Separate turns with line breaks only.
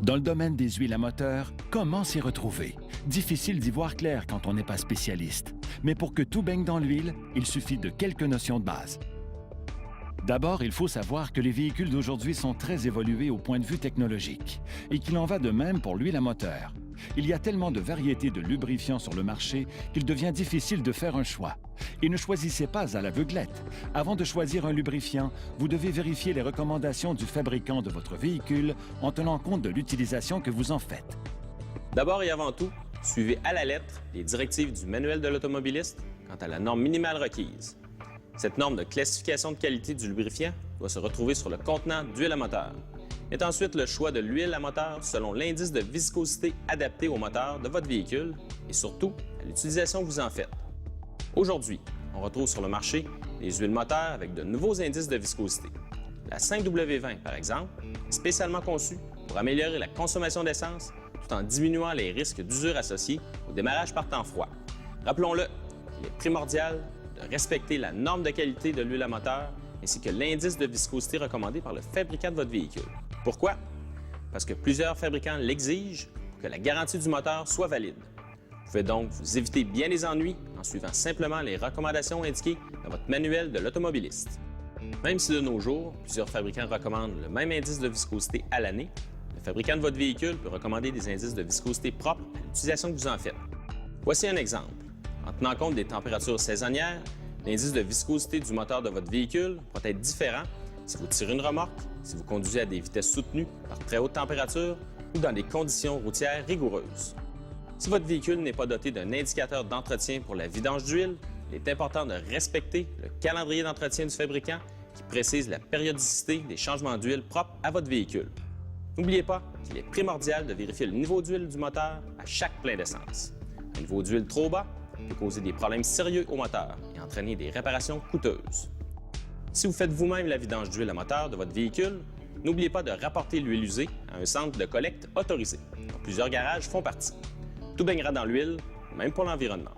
Dans le domaine des huiles à moteur, comment s'y retrouver? Difficile d'y voir clair quand on n'est pas spécialiste. Mais pour que tout baigne dans l'huile, il suffit de quelques notions de base. D'abord, il faut savoir que les véhicules d'aujourd'hui sont très évolués au point de vue technologique et qu'il en va de même pour l'huile à moteur. Il y a tellement de variétés de lubrifiants sur le marché qu'il devient difficile de faire un choix. Et ne choisissez pas à l'aveuglette. Avant de choisir un lubrifiant, vous devez vérifier les recommandations du fabricant de votre véhicule en tenant compte de l'utilisation que vous en faites.
D'abord et avant tout, suivez à la lettre les directives du manuel de l'automobiliste quant à la norme minimale requise. Cette norme de classification de qualité du lubrifiant doit se retrouver sur le contenant d'huile à moteur. Faites ensuite le choix de l'huile à moteur selon l'indice de viscosité adapté au moteur de votre véhicule et surtout à l'utilisation que vous en faites. Aujourd'hui, on retrouve sur le marché des huiles moteurs avec de nouveaux indices de viscosité. La 5W20, par exemple, est spécialement conçue pour améliorer la consommation d'essence tout en diminuant les risques d'usure associés au démarrage par temps froid. Rappelons-le, il est primordial de respecter la norme de qualité de l'huile à moteur ainsi que l'indice de viscosité recommandé par le fabricant de votre véhicule. Pourquoi? Parce que plusieurs fabricants l'exigent pour que la garantie du moteur soit valide. Vous pouvez donc vous éviter bien les ennuis en suivant simplement les recommandations indiquées dans votre manuel de l'automobiliste. Même si de nos jours, plusieurs fabricants recommandent le même indice de viscosité à l'année, le fabricant de votre véhicule peut recommander des indices de viscosité propres à l'utilisation que vous en faites. Voici un exemple. En tenant compte des températures saisonnières, l'indice de viscosité du moteur de votre véhicule pourra être différent si vous tirez une remorque, si vous conduisez à des vitesses soutenues par très haute température ou dans des conditions routières rigoureuses. Si votre véhicule n'est pas doté d'un indicateur d'entretien pour la vidange d'huile, il est important de respecter le calendrier d'entretien du fabricant qui précise la périodicité des changements d'huile propres à votre véhicule. N'oubliez pas qu'il est primordial de vérifier le niveau d'huile du moteur à chaque plein d'essence. Un niveau d'huile trop bas peut causer des problèmes sérieux au moteur et entraîner des réparations coûteuses. Si vous faites vous-même la vidange d'huile à moteur de votre véhicule, n'oubliez pas de rapporter l'huile usée à un centre de collecte autorisé, dont plusieurs garages font partie. Tout baignera dans l'huile, même pour l'environnement.